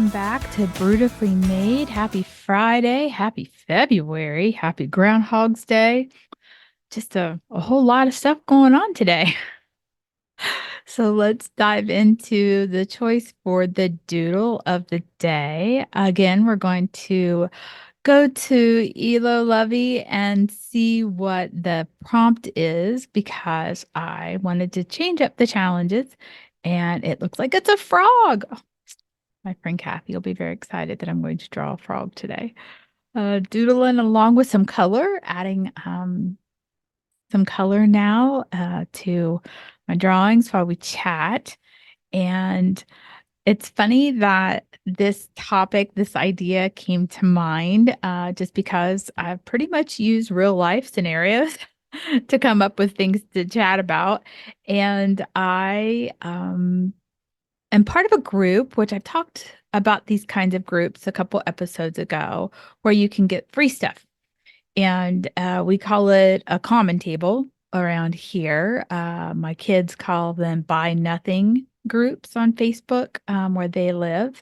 welcome back to Brewtifully Made. Happy Friday, happy February, happy Groundhog's Day. Just a whole lot of stuff going on today. So let's dive into the choice for the doodle of the day. Again, we're going to go to Elo Lovey and see what the prompt is because I wanted to change up the challenges and it looks like it's a frog. My friend Kathy will be very excited that I'm going to draw a frog today. Doodling along with some color, adding some color now to my drawings while we chat. And it's funny that this topic, this idea came to mind just because I've pretty much used real life scenarios to come up with things to chat about. And I am part of a group, which I've talked about these kinds of groups a couple episodes ago, where you can get free stuff. And we call it a common table around here. My kids call them buy nothing groups on Facebook where they live.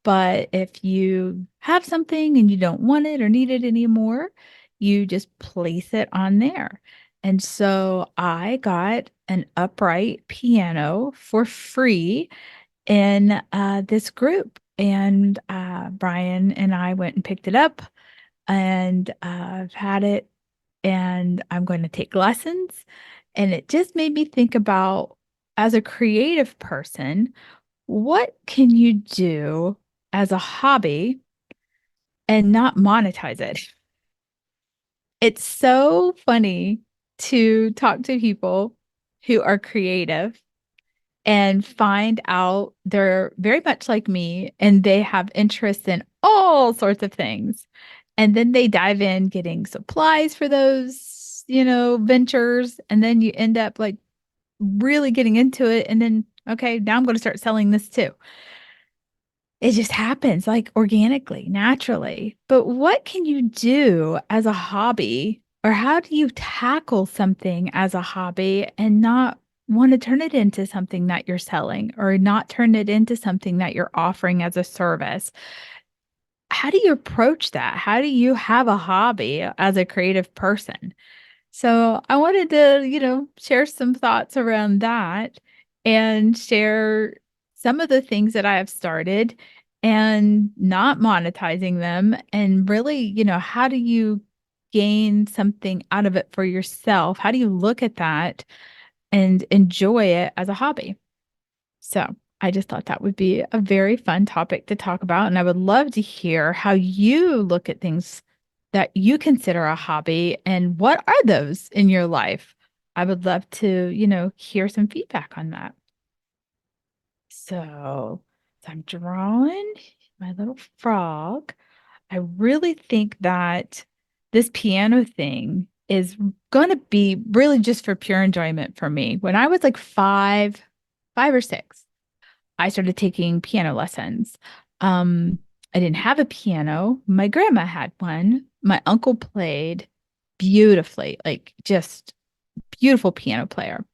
But if you have something and you don't want it or need it anymore, you just place it on there. And so I got an upright piano for free in this group. And Brian and I went and picked it up, and I've had it, and I'm going to take lessons. And it just made me think about, as a creative person, what can you do as a hobby and not monetize it? It's so funny to talk to people who are creative and find out they're very much like me and they have interests in all sorts of things. And then they dive in getting supplies for those, ventures. And then you end up like really getting into it. And then, okay, now I'm going to start selling this too. It just happens like organically, naturally. But what can you do as a hobby, or how do you tackle something as a hobby and not want to turn it into something that you're selling or not turn it into something that you're offering as a service? How do you approach that? How do you have a hobby as a creative person? So I wanted to, share some thoughts around that and share some of the things that I have started and not monetizing them. And really, how do you gain something out of it for yourself? How do you look at that and enjoy it as a hobby? So I just thought that would be a very fun topic to talk about. And I would love to hear how you look at things that you consider a hobby and what are those in your life? I would love to, hear some feedback on that. So I'm drawing my little frog. I really think that this piano thing is going to be really just for pure enjoyment for me. When I was like five or six, I started taking piano lessons. I didn't have a piano. My grandma had one. My uncle played beautifully, like just beautiful piano player.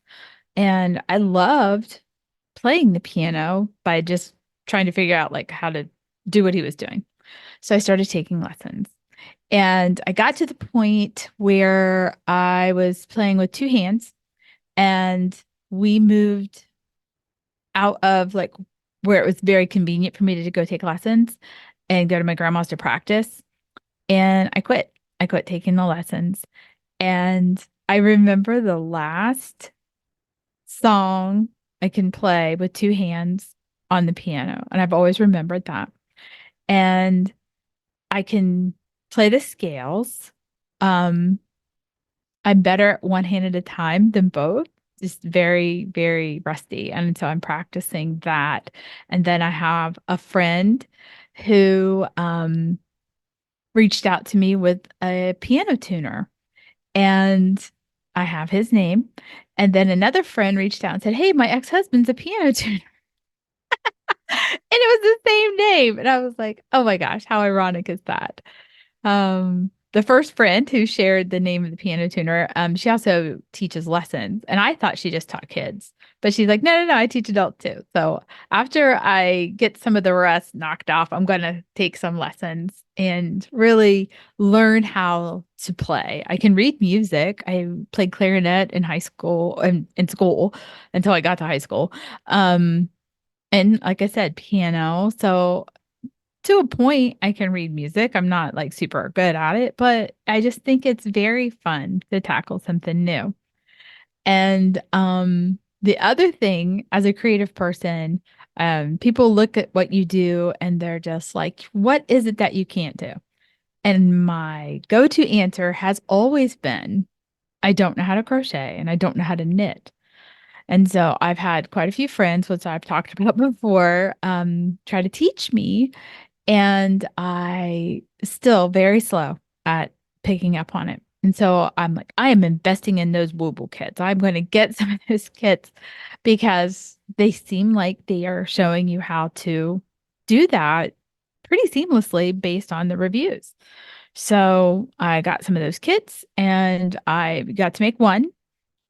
And I loved playing the piano by just trying to figure out like how to do what he was doing. So I started taking lessons. And I got to the point where I was playing with two hands and we moved out of like where it was very convenient for me to go take lessons and go to my grandma's to practice. And I quit. I quit taking the lessons. And I remember the last song I can play with two hands on the piano. And I've always remembered that. And I can play the scales. Um, I'm better at one hand at a time than both. Just very, very rusty. And so I'm practicing that. And then I have a friend who reached out to me with a piano tuner. And I have his name. And then another friend reached out and said, "Hey, my ex-husband's a piano tuner." And it was the same name. And I was like, oh my gosh, how ironic is that? the first friend who shared the name of the piano tuner, she also teaches lessons. And I thought she just taught kids, but she's like, no, no, no, I teach adults too. So after I get some of the rest knocked off, I'm going to take some lessons and really learn how to play. I can read music. I played clarinet in high school and in school until I got to high school. Um, and like I said, piano. So to a point, I can read music. I'm not like super good at it, but I just think it's very fun to tackle something new. And the other thing, as a creative person, people look at what you do and they're just like, what is it that you can't do? And my go-to answer has always been, I don't know how to crochet and I don't know how to knit. And so I've had quite a few friends, which I've talked about before, try to teach me, and I still very slow at picking up on it. And so I'm like, I am investing in those Wooble kits. I'm going to get some of those kits because they seem like they are showing you how to do that pretty seamlessly based on the reviews. So I got some of those kits and I got to make one,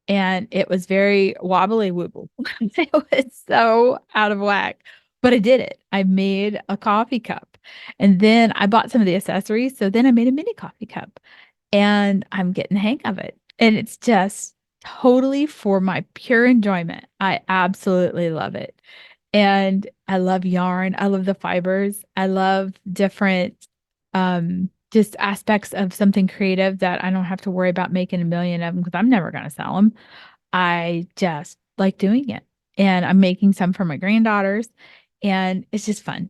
and it was very wobbly wobble. It was so out of whack, but I did it. I made a coffee cup, and then I bought some of the accessories. So then I made a mini coffee cup, and I'm getting the hang of it. And it's just totally for my pure enjoyment. I absolutely love it. And I love yarn. I love the fibers. I love different just aspects of something creative that I don't have to worry about making a million of them because I'm never going to sell them. I just like doing it. And I'm making some for my granddaughters, and it's just fun.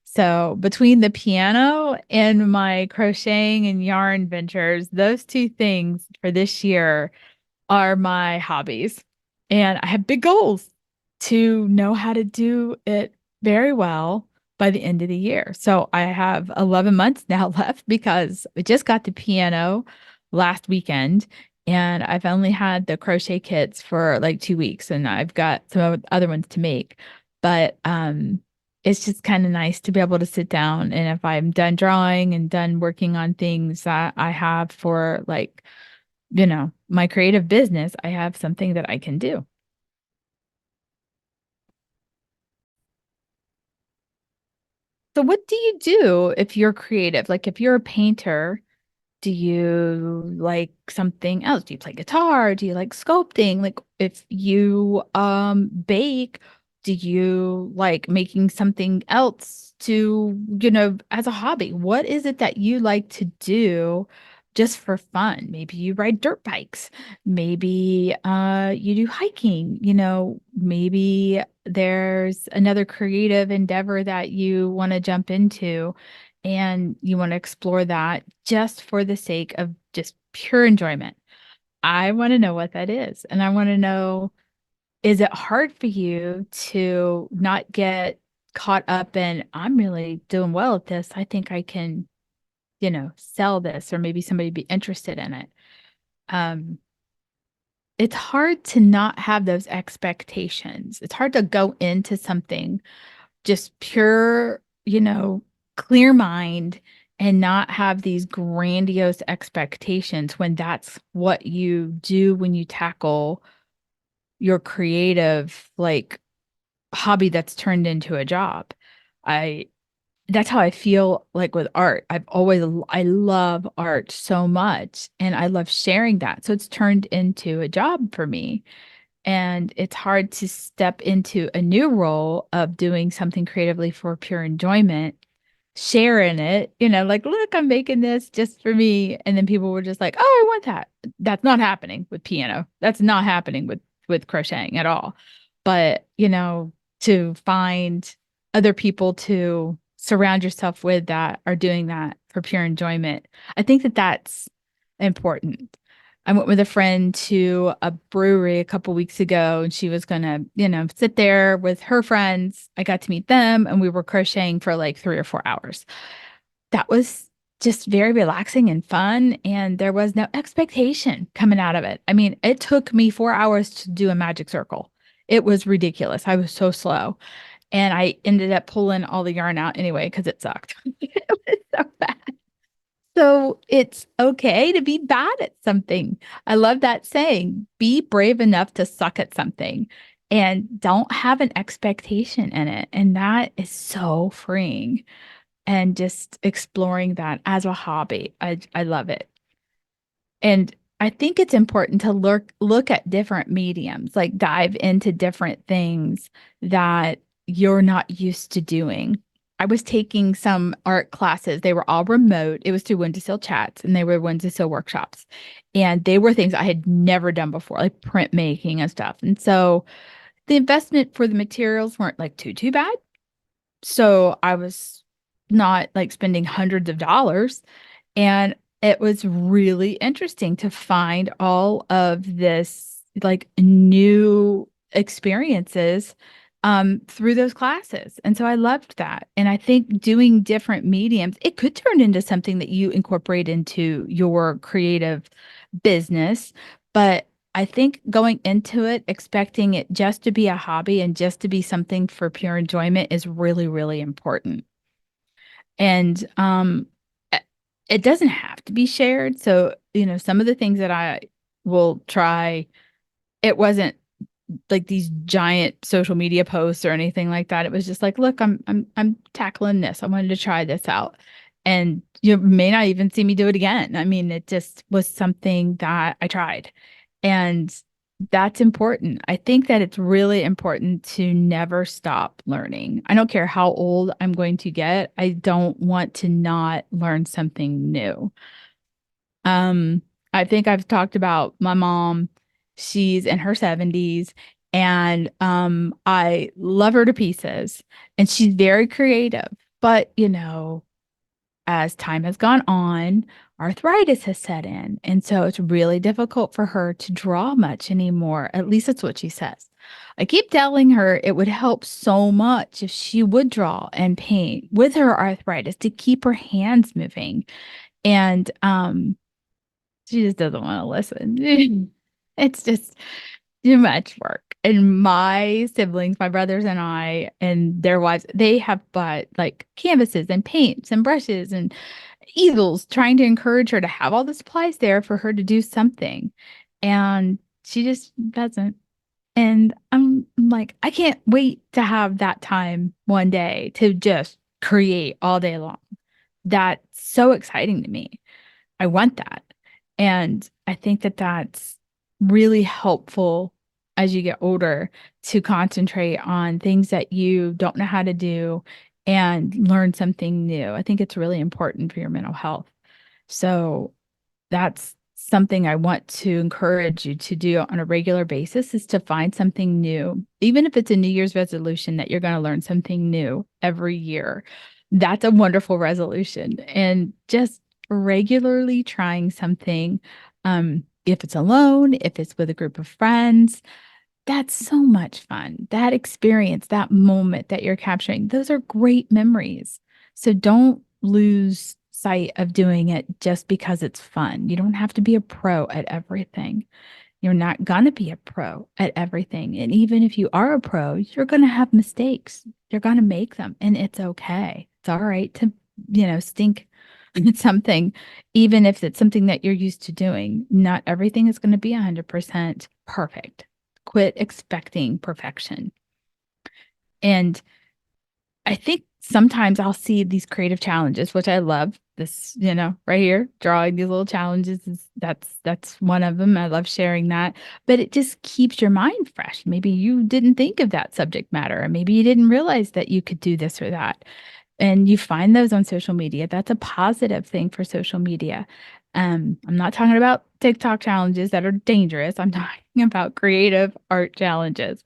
So between the piano and my crocheting and yarn ventures, those two things for this year are my hobbies. And I have big goals to know how to do it very well by the end of the year. So I have 11 months now left because I just got the piano last weekend, and I've only had the crochet kits for like 2 weeks, and I've got some other ones to make. But it's just kind of nice to be able to sit down, and if I'm done drawing and done working on things that I have for like, my creative business, I have something that I can do. So what do you do if you're creative? Like if you're a painter, do you like something else? Do you play guitar? Do you like sculpting? Like if you bake, do you like making something else to, as a hobby? What is it that you like to do just for fun? Maybe you ride dirt bikes. Maybe you do hiking, maybe there's another creative endeavor that you want to jump into and you want to explore that just for the sake of just pure enjoyment. I want to know what that is. And I want to know, is it hard for you to not get caught up in, I'm really doing well at this. I think I can, sell this, or maybe somebody be interested in it. Um, it's hard to not have those expectations. It's hard to go into something just pure, clear mind and not have these grandiose expectations when that's what you do when you tackle your creative like hobby that's turned into a job. I That's how I feel like with art. I love art so much and I love sharing that. So it's turned into a job for me. And it's hard to step into a new role of doing something creatively for pure enjoyment, sharing it, like, look, I'm making this just for me. And then people were just like, oh, I want that. That's not happening with piano. That's not happening with crocheting at all. But, to find other people to surround yourself with that are doing that for pure enjoyment, I think that that's important. I went with a friend to a brewery a couple weeks ago, and she was gonna, sit there with her friends. I got to meet them, and we were crocheting for like 3 or 4 hours. That was just very relaxing and fun, and there was no expectation coming out of it. I mean, it took me 4 hours to do a magic circle. It was ridiculous. I was so slow, and I ended up pulling all the yarn out anyway because it sucked. It was so bad. So it's okay to be bad at something. I love that saying. Be brave enough to suck at something and don't have an expectation in it. And that is so freeing. And just exploring that as a hobby. I love it. And I think it's important to look at different mediums, like dive into different things that you're not used to doing. I was taking some art classes. They were all remote. It was through Windowsill Chats and they were Windowsill workshops. And they were things I had never done before, like printmaking and stuff. And so the investment for the materials weren't like too bad. So I was not like spending hundreds of dollars. And it was really interesting to find all of this like new experiences through those classes. And so I loved that. And I think doing different mediums, it could turn into something that you incorporate into your creative business. But I think going into it, expecting it just to be a hobby and just to be something for pure enjoyment is really, really important. And it it doesn't have to be shared. So, some of the things that I will try, it wasn't like these giant social media posts or anything like that. It was just like, look, I'm tackling this. I wanted to try this out. And you may not even see me do it again. I mean, it just was something that I tried. And that's important. I think that it's really important to never stop learning. I don't care how old I'm going to get. I don't want to not learn something new. Um, I think I've talked about my mom. She's in her 70s and I love her to pieces and she's very creative. But, as time has gone on, arthritis has set in. And so it's really difficult for her to draw much anymore. At least that's what she says. I keep telling her it would help so much if she would draw and paint with her arthritis to keep her hands moving. And she just doesn't want to listen. It's just too much work. And my siblings, my brothers and I, and their wives, they have bought like canvases and paints and brushes and easels, trying to encourage her to have all the supplies there for her to do something. And she just doesn't. And I'm like, I can't wait to have that time one day to just create all day long. That's so exciting to me. I want that. And I think that that's really helpful as you get older to concentrate on things that you don't know how to do and learn something new. I think it's really important for your mental health. So that's something I want to encourage you to do on a regular basis is to find something new. Even if it's a New Year's resolution that you're going to learn something new every year. That's a wonderful resolution. And just regularly trying something, if it's alone, if it's with a group of friends, that's so much fun. That experience, that moment that you're capturing, those are great memories. So don't lose sight of doing it just because it's fun. You don't have to be a pro at everything. You're not going to be a pro at everything. And even if you are a pro, you're going to have mistakes. You're going to make them, and it's okay. It's all right to, stink at something, even if it's something that you're used to doing. Not everything is going to be 100% perfect. Quit expecting perfection. And I think sometimes I'll see these creative challenges, which I love. This, right here, drawing these little challenges is that's one of them. I love sharing that. But it just keeps your mind fresh. Maybe you didn't think of that subject matter, or maybe you didn't realize that you could do this or that. And you find those on social media. That's a positive thing for social media. I'm not talking about TikTok challenges that are dangerous. I'm talking about creative art challenges.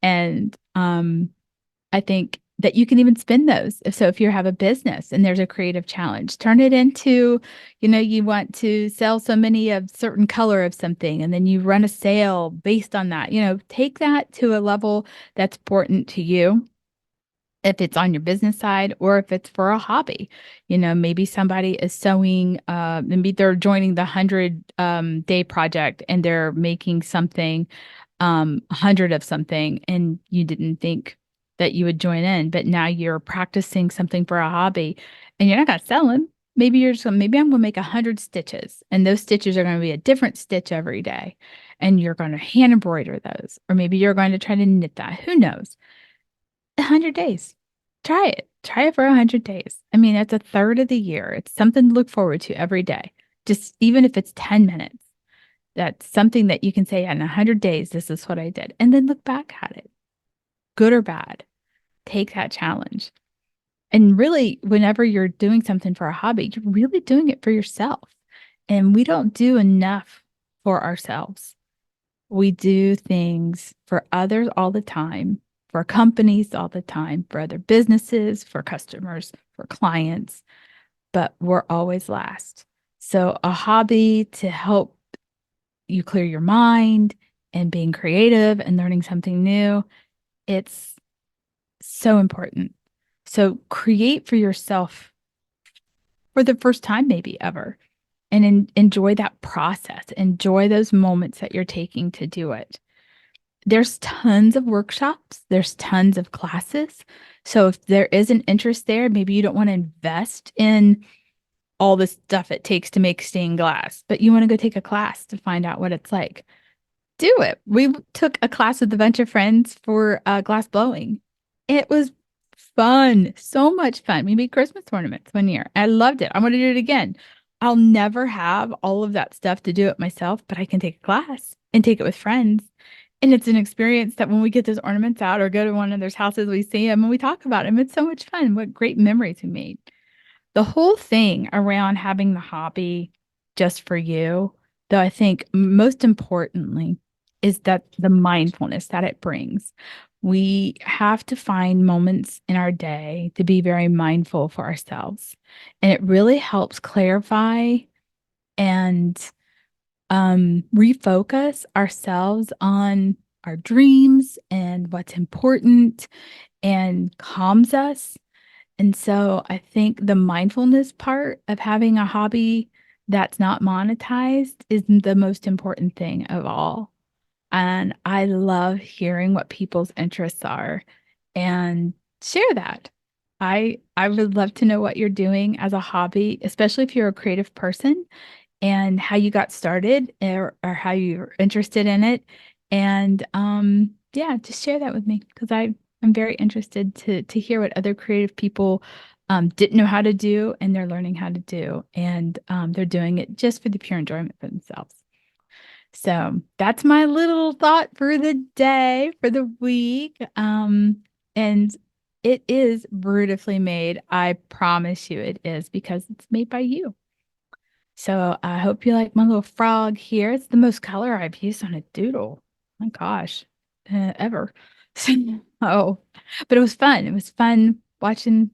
And I think that you can even spin those. If you have a business and there's a creative challenge, turn it into, you want to sell so many of certain color of something, and then you run a sale based on that. Take that to a level that's important to you. If it's on your business side or if it's for a hobby, maybe somebody is sewing, maybe they're joining the 100 day project and they're making something, 100 of something, and you didn't think that you would join in, but now you're practicing something for a hobby and you're not going to sell them. maybe I'm going to make 100 stitches, and those stitches are going to be a different stitch every day. And you're going to hand embroider those. Or maybe you're going to try to knit that. Who knows? 100 days. Try it. Try it for 100 days. I mean, it's a third of the year. It's something to look forward to every day. Just even if it's 10 minutes, that's something that you can say in 100 days, this is what I did. And then look back at it, good or bad. Take that challenge. And really, whenever you're doing something for a hobby, you're really doing it for yourself. And we don't do enough for ourselves. We do things for others all the time, for companies all the time, for other businesses, for customers, for clients, but we're always last. So, a hobby to help you clear your mind and being creative and learning something new, it's so important. So, create for yourself for the first time, maybe ever, and enjoy that process. Enjoy those moments that you're taking to do it. There's tons of workshops, there's tons of classes. So if there is an interest there, maybe you don't want to invest in all the stuff it takes to make stained glass, but you want to go take a class to find out what it's like. Do it. We took a class with a bunch of friends for glass blowing. It was fun, so much fun. We made Christmas ornaments one year. I loved it. I want to do it again. I'll never have all of that stuff to do it myself, but I can take a class and take it with friends. And it's an experience that when we get those ornaments out or go to one of those houses, we see them and we talk about them. It's so much fun. What great memories we made. The whole thing around having the hobby just for you, though, I think most importantly, is that the mindfulness that it brings. We have to find moments in our day to be very mindful for ourselves. And it really helps clarify and refocus ourselves on our dreams and what's important and calms us. And so I think the mindfulness part of having a hobby that's not monetized is the most important thing of all. And I love hearing what people's interests are and share that. I would love to know what you're doing as a hobby, especially if you're a creative person and how you got started or how you're interested in it. And yeah, just share that with me because I'm very interested to hear what other creative people didn't know how to do and they're learning how to do. And they're doing it just for the pure enjoyment for themselves. So that's my little thought for the day, for the week. And it is beautifully made. I promise you it is because it's made by you. So I hope you like my little frog here. It's the most color I've used on a doodle. My gosh, ever. Oh, but it was fun. It was fun watching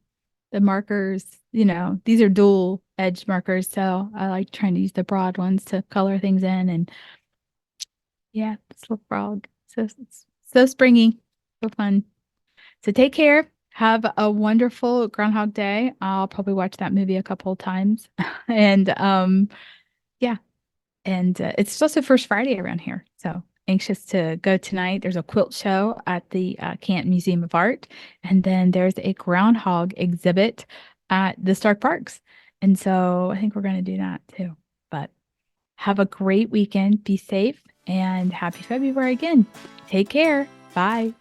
the markers. These are dual edge markers, so I like trying to use the broad ones to color things in. And yeah, this little frog. So it's so springy, so fun. So take care. Have a wonderful Groundhog Day. I'll probably watch that movie a couple of times. And yeah, and it's also First Friday around here. So anxious to go tonight. There's a quilt show at the Canton Museum of Art. And then there's a groundhog exhibit at the Stark Parks. And so I think we're going to do that too. But have a great weekend. Be safe and happy February again. Take care. Bye.